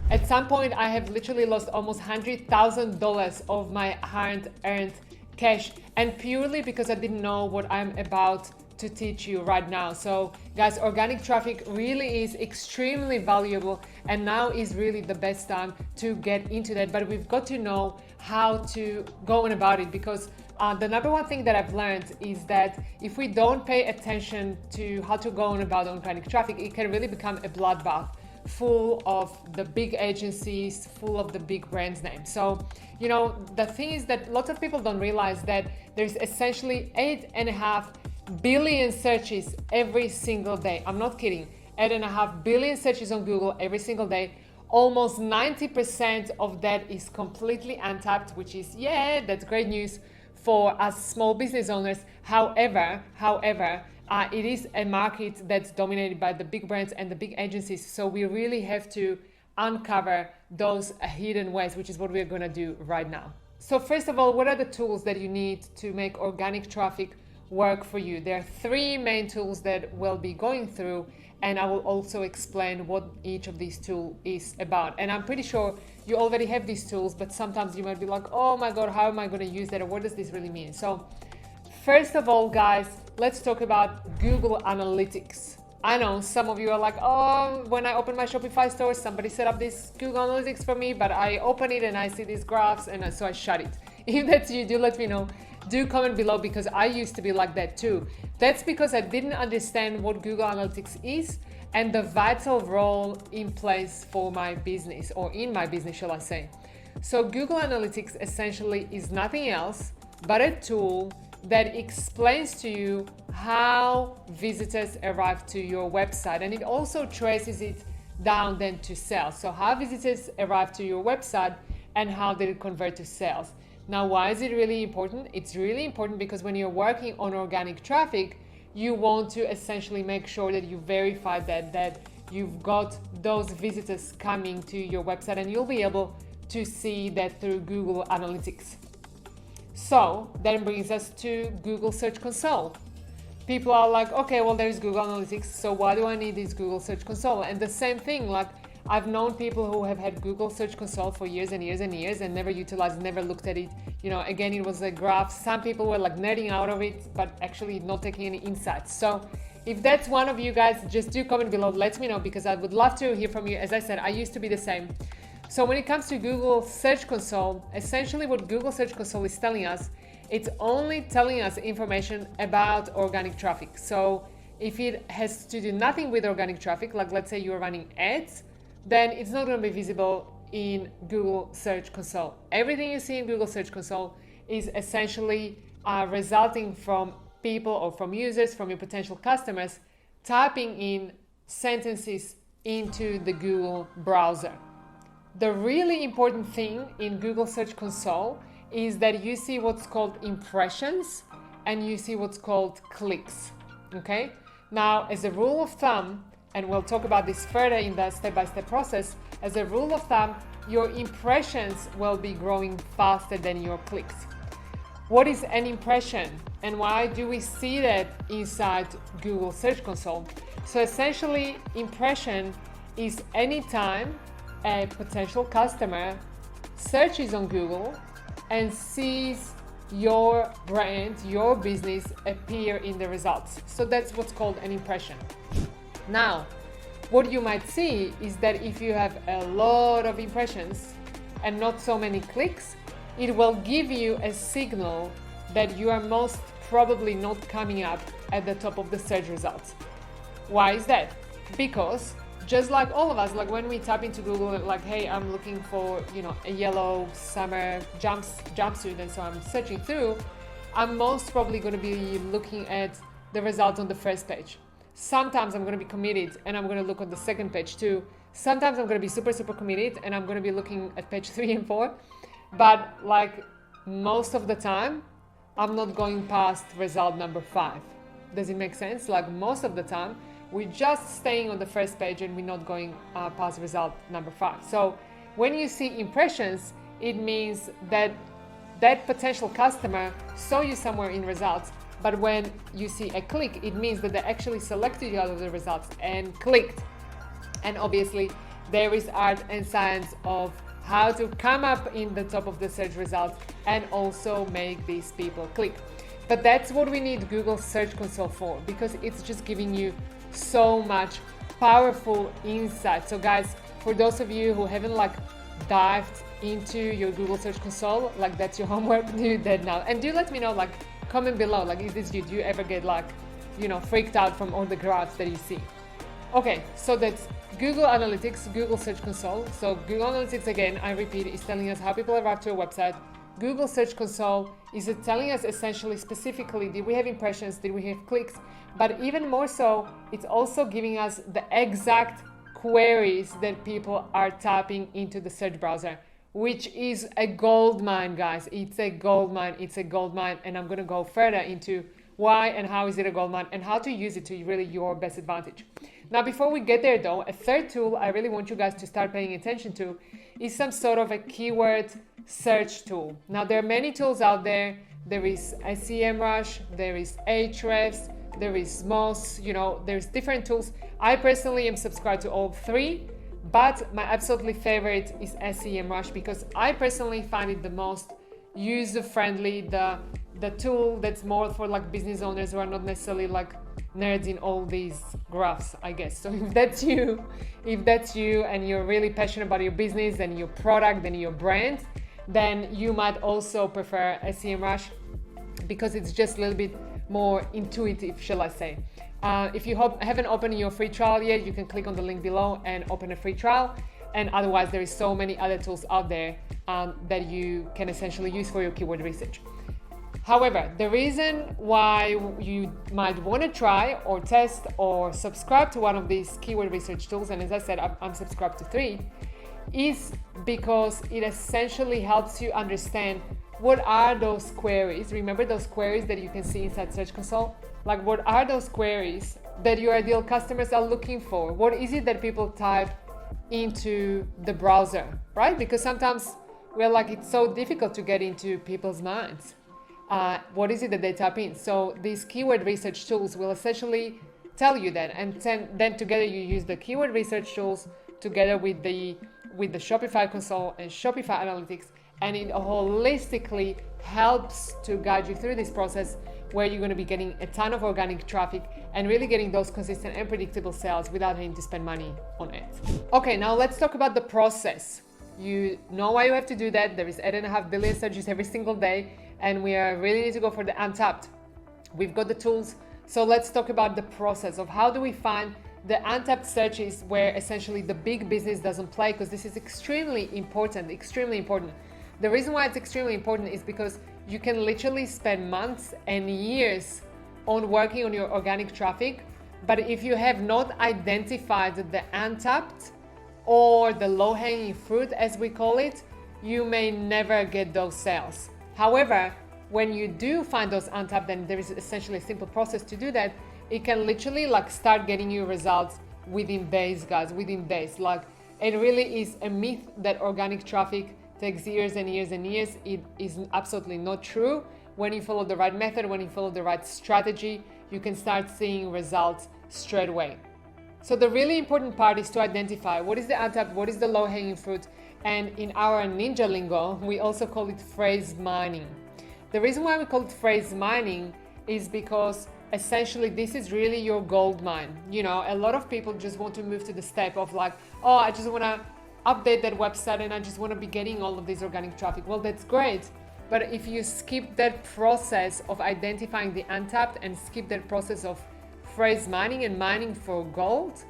At some point, I have literally lost almost $100,000 of my hard-earned cash, and purely because I didn't know what I'm about to teach you right now. So guys, organic traffic really is extremely valuable, and now is really the best time to get into that. But we've got to know how to go on about it, because the number one thing that I've learned is that if we don't pay attention to how to go on about organic traffic, it can really become a bloodbath full of the big agencies, full of the big brands names. So, the thing is that lots of people don't realize that there's essentially 8.5 billion searches every single day. I'm not kidding. 8.5 billion searches on Google every single day. Almost 90% of that is completely untapped, which is, that's great news for us small business owners. However, it is a market that's dominated by the big brands and the big agencies. So we really have to uncover those hidden ways, which is what we're going to do right now. So first of all, what are the tools that you need to make organic traffic work for you? There are 3 main tools that we'll be going through, and I will also explain what each of these tools is about. And I'm pretty sure you already have these tools, but sometimes you might be like, oh my God, how am I going to use that? Or what does this really mean? So first of all, guys, let's talk about Google Analytics. I know some of you are like, oh, when I open my Shopify store, somebody set up this Google Analytics for me, but I open it and I see these graphs, and so I shut it. If that's you, do let me know. Do comment below, because I used to be like that too. That's because I didn't understand what Google Analytics is and the vital role in place for my business, or in my business, shall I say. So Google Analytics essentially is nothing else but a tool that explains to you how visitors arrive to your website, and it also traces it down then to sales. So how visitors arrive to your website and how did it convert to sales. Now, why is it really important? It's really important because when you're working on organic traffic, you want to essentially make sure that you verify that you've got those visitors coming to your website, and you'll be able to see that through Google Analytics. So that brings us to Google Search Console. People are like, okay, well, there's Google Analytics, so why do I need this Google Search Console? And the same thing, like, I've known people who have had Google Search Console for years and years and years and never utilized, never looked at it. Again, it was a graph. Some people were like nerding out of it, but actually not taking any insights. So if that's one of you guys, just do comment below, let me know, because I would love to hear from you. As I said, I used to be the same. So when it comes to Google Search Console, essentially what Google Search Console is telling us, it's only telling us information about organic traffic. So if it has to do nothing with organic traffic, like let's say you're running ads, then it's not going to be visible in Google Search Console. Everything you see in Google Search Console is essentially resulting from people, or from users, from your potential customers, typing in sentences into the Google browser. The really important thing in Google Search Console is that you see what's called impressions and you see what's called clicks, okay? Now, as a rule of thumb, and we'll talk about this further in the step-by-step process, as a rule of thumb, your impressions will be growing faster than your clicks. What is an impression, and why do we see that inside Google Search Console? So essentially, impression is anytime a potential customer searches on Google and sees your brand, your business appear in the results. So that's what's called an impression. Now, what you might see is that if you have a lot of impressions and not so many clicks, it will give you a signal that you are most probably not coming up at the top of the search results. Why is that? Because just like all of us, like when we type into Google, like, hey, I'm looking for, a yellow summer jumpsuit, and so I'm searching through, I'm most probably going to be looking at the results on the first page. Sometimes I'm going to be committed and I'm going to look on the second page too. Sometimes I'm going to be super committed and I'm going to be looking at page 3 and 4. But like most of the time, I'm not going past result number 5. Does it make sense? Like most of the time, we're just staying on the first page and we're not going past result number 5. So when you see impressions, it means that that potential customer saw you somewhere in results. But when you see a click, it means that they actually selected you out of the results and clicked. And obviously, there is art and science of how to come up in the top of the search results and also make these people click. But that's what we need Google Search Console for, because it's just giving you so much powerful insight. So guys, for those of you who haven't dived into your Google Search Console, that's your homework, do that now. And do let me know, comment below, is this you? Do you ever get freaked out from all the graphs that you see? Okay, so that's Google Analytics, Google Search Console. So Google Analytics, again, I repeat, is telling us how people arrive to a website. Google Search Console is telling us essentially, specifically, did we have impressions, did we have clicks? But even more so, it's also giving us the exact queries that people are typing into the search browser, which is a gold mine, guys. It's a gold mine. It's a gold mine. And I'm going to go further into why and how is it a gold mine and how to use it to really your best advantage. Now, before we get there though, a third tool I really want you guys to start paying attention to is some sort of a keyword search tool. Now, there are many tools out there. There is SEMrush, there is Ahrefs, there is Moz, there's different tools. I personally am subscribed to all three, but my absolutely favorite is SEMrush because I personally find it the most user-friendly, the tool that's more for business owners who are not necessarily nerds in all these graphs, I guess. So if that's you and you're really passionate about your business and your product and your brand, then you might also prefer SEMrush because it's just a little bit more intuitive, shall I say. If you haven't opened your free trial yet, you can click on the link below and open a free trial. And otherwise, there is so many other tools out there that you can essentially use for your keyword research. However, the reason why you might want to try or test or subscribe to one of these keyword research tools, and as I said, I'm subscribed to 3, is because it essentially helps you understand what are those queries. Remember those queries that you can see inside Search Console? What are those queries that your ideal customers are looking for? What is it that people type into the browser, right? Because sometimes we're it's so difficult to get into people's minds. What is it that they type in? So these keyword research tools will essentially tell you that, and then together you use the keyword research tools together with the Shopify console and Shopify Analytics, and it holistically helps to guide you through this process where you're going to be getting a ton of organic traffic and really getting those consistent and predictable sales without having to spend money on it. Okay, now let's talk about the process. You know why you have to do that. There is 8.5 billion searches every single day, and we really need to go for the untapped. We've got the tools. So let's talk about the process of how do we find the untapped searches where essentially the big business doesn't play, because this is extremely important. The reason why it's extremely important is because you can literally spend months and years on working on your organic traffic, but if you have not identified the untapped or the low-hanging fruit, as we call it, you may never get those sales. However, when you do find those untapped, then there is essentially a simple process to do that. It can literally start getting you results within days, guys, within days. It really is a myth that organic traffic takes years and years and years. It is absolutely not true. When you follow the right method, when you follow the right strategy, you can start seeing results straight away. So the really important part is to identify what is the untapped, what is the low-hanging fruit, and in our ninja lingo, we also call it phrase mining. The reason why we call it phrase mining is because essentially this is really your gold mine. A lot of people just want to move to the step of oh, I just want to update that website and I just want to be getting all of this organic traffic. Well, that's great. But if you skip that process of identifying the untapped and skip that process of phrase mining and mining for gold,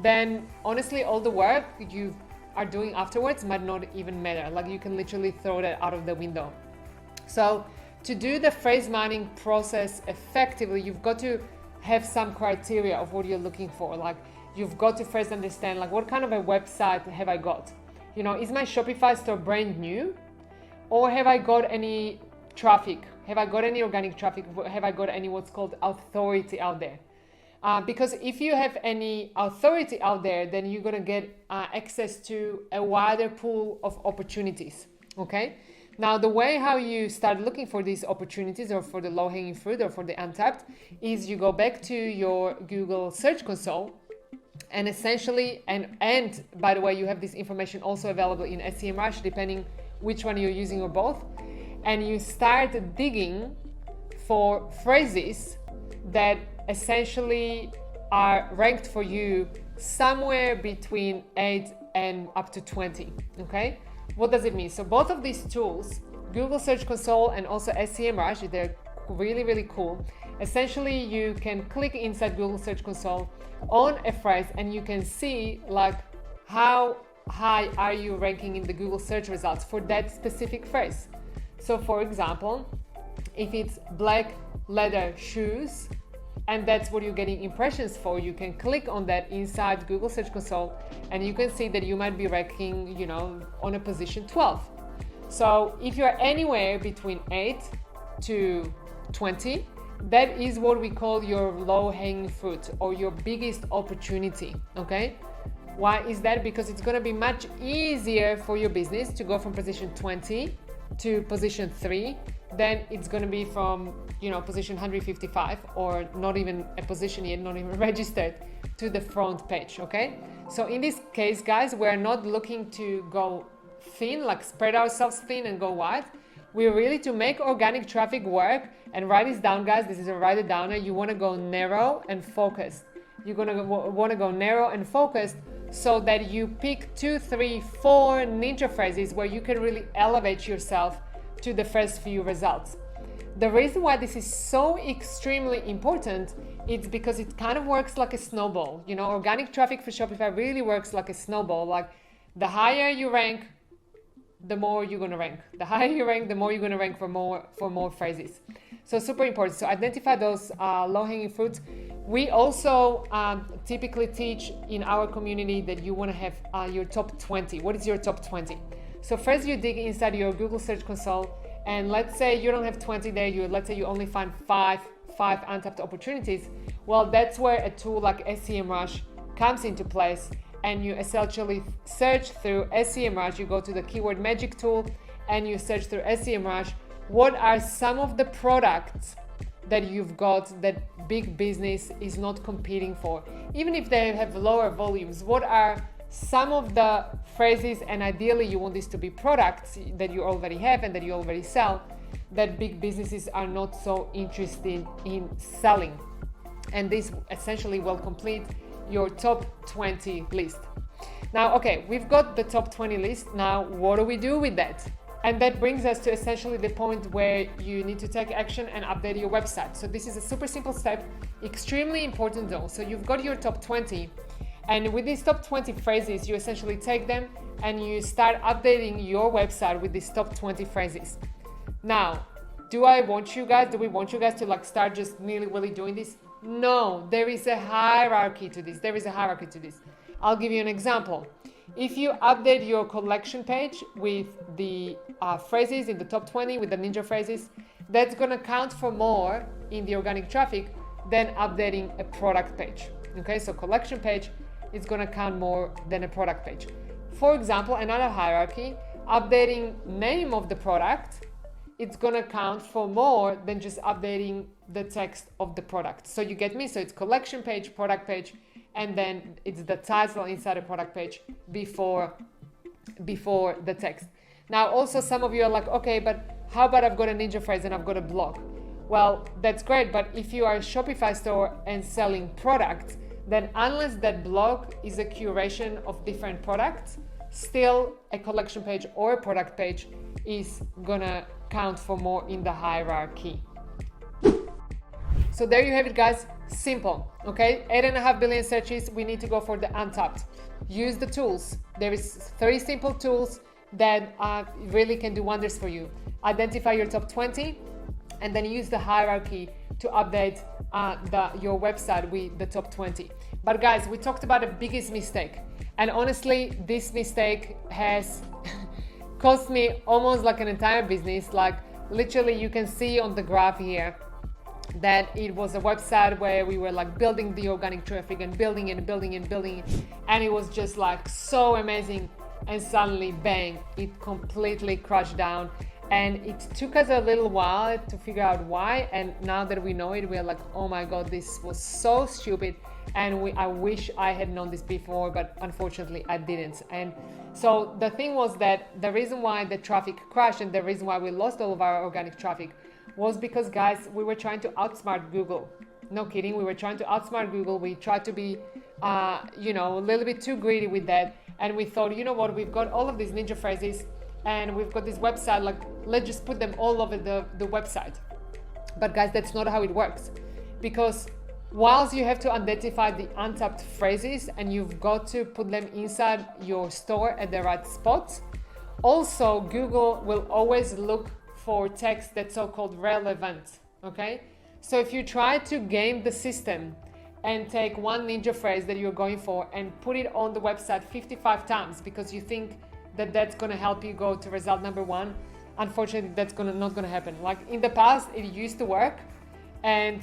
then honestly, all the work you are doing afterwards might not even matter. You can literally throw that out of the window. So to do the phrase mining process effectively, you've got to have some criteria of what you're looking for. You've got to first understand what kind of a website have I got? Is my Shopify store brand new? Or have I got any traffic? Have I got any organic traffic? Have I got any what's called authority out there? Because if you have any authority out there, then you're going to get access to a wider pool of opportunities. Okay. Now, the way how you start looking for these opportunities or for the low-hanging fruit or for the untapped is you go back to your Google Search Console And essentially, and by the way, you have this information also available in SEMrush, depending which one you're using or both. And you start digging for phrases that essentially are ranked for you somewhere between 8 and up to 20, okay? What does it mean? So both of these tools, Google Search Console and also SEMrush, they're really, really cool. Essentially, you can click inside Google Search Console on a phrase and you can see like how high are you ranking in the Google search results for that specific phrase. So for example, if it's black leather shoes, and that's what you're getting impressions for, you can click on that inside Google Search Console and you can see that you might be ranking, you know, on a position 12. So if you're anywhere between 8 to 20, that is what we call your low-hanging fruit or your biggest opportunity, okay? Why is that? Because it's gonna be much easier for your business to go from position 20 to position 3 than it's gonna be from, you know, position 155 or not even a position yet, not even registered, to the front page, okay? So in this case, guys, we're not looking to go thin, like spread ourselves thin and go wide. We're really to make organic traffic work. And write this down, guys. This is a write it downer. You want to go narrow and focused. You're gonna want to go narrow and focused so that you pick 2, 3, 4 ninja phrases where you can really elevate yourself to the first few results. The reason why this is so extremely important is because it kind of works like a snowball. You know, organic traffic for Shopify really works like a snowball. Like the higher you rank, the more you're going to rank. The higher you rank, the more you're going to rank for more phrases. So super important. So identify those low-hanging fruits. We also typically teach in our community that you want to have your top 20. What is your top 20? So first you dig inside your Google Search Console, and let's say you don't have 20 there. Let's say you only find five untapped opportunities. Well, that's where a tool like SEMrush comes into place. And you essentially search through SEMrush. You go to the keyword magic tool and you search through SEMrush. What are some of the products that you've got that big business is not competing for? Even if they have lower volumes, what are some of the phrases, and ideally you want this to be products that you already have and that you already sell, that big businesses are not so interested in selling. And this essentially will complete your top 20 list. Now, okay, we've got the top 20 list. Now, what do we do with that? And that brings us to essentially the point where you need to take action and update your website. So this is a super simple step, extremely important though. So you've got your top 20, and with these top 20 phrases, you essentially take them and you start updating your website with these top 20 phrases. Now, do we want you guys to like start just nilly-willy doing this? No, there is a hierarchy to this. I'll give you an example. If you update your collection page with the phrases in the top 20, with the ninja phrases, that's going to count for more in the organic traffic than updating a product page. Okay, so collection page is going to count more than a product page. For example, another hierarchy, updating name of the product, it's going to count for more than just updating the text of the product. So you get me? So it's collection page, product page, and then it's the title inside the product page before the text. Now, also some of you are like, okay, but how about I've got a ninja phrase and I've got a blog? Well, that's great, but if you are a Shopify store and selling products, then unless that blog is a curation of different products, still a collection page or a product page is gonna count for more in the hierarchy. So there you have it, guys. Simple, okay? 8.5 billion searches. We need to go for the untapped. Use the tools. There is 3 simple tools that really can do wonders for you. Identify your top 20 and then use the hierarchy to update your website with the top 20. But guys, we talked about the biggest mistake. And honestly, this mistake has cost me almost like an entire business. Like literally you can see on the graph here that it was a website where we were like building the organic traffic and building it, and it was just like so amazing, and suddenly bang, it completely crashed down. And it took us a little while to figure out why, and now that we know it, we're like, oh my god, this was so stupid, and I wish I had known this before, but unfortunately I didn't. And so the thing was that the reason why the traffic crashed and the reason why we lost all of our organic traffic was because, guys, we were trying to outsmart Google. No kidding, we were trying to outsmart Google. We tried to be a little bit too greedy with that, and we thought, you know what, we've got all of these ninja phrases and we've got this website, like, let's just put them all over the website. But guys, that's not how it works, because whilst you have to identify the untapped phrases and you've got to put them inside your store at the right spots, also Google will always look for text that's so-called relevant. Okay, so if you try to game the system and take one ninja phrase that you're going for and put it on the website 55 times because you think that that's going to help you go to result number one, unfortunately that's not going to happen. Like in the past it used to work, and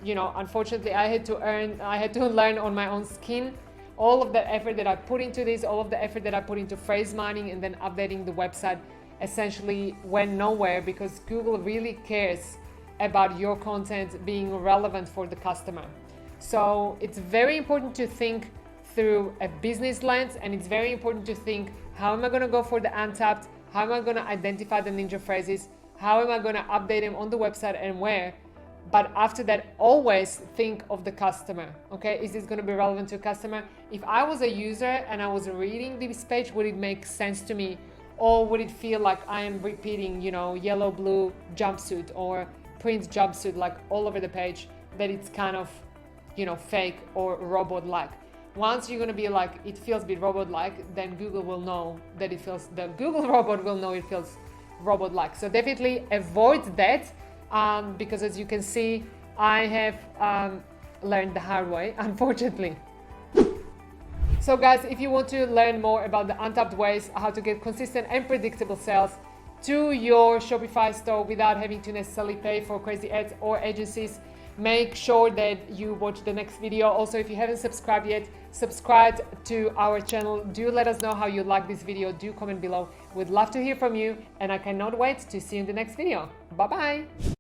unfortunately I had to learn on my own skin all of the effort that I put into this, all of the effort that I put into phrase mining and then updating the website essentially went nowhere, because Google really cares about your content being relevant for the customer. So it's very important to think through a business lens, and it's very important to think, how am I going to go for the untapped? How am I going to identify the ninja phrases? How am I going to update them on the website and where? But after that, always think of the customer. Okay, is this going to be relevant to a customer? If I was a user and I was reading this page, would it make sense to me? Or would it feel like I am repeating, yellow, blue jumpsuit or print jumpsuit, like all over the page, that it's kind of, fake or robot-like? Once you're going to be like, it feels a bit robot-like, then Google will know that the Google robot will know it feels robot-like. So definitely avoid that, because as you can see, I have learned the hard way, unfortunately. So guys, if you want to learn more about the untapped ways, how to get consistent and predictable sales to your Shopify store without having to necessarily pay for crazy ads or agencies, make sure that you watch the next video. Also, if you haven't subscribed yet, subscribe to our channel. Do let us know how you like this video. Do comment below. We'd love to hear from you, and I cannot wait to see you in the next video. Bye bye.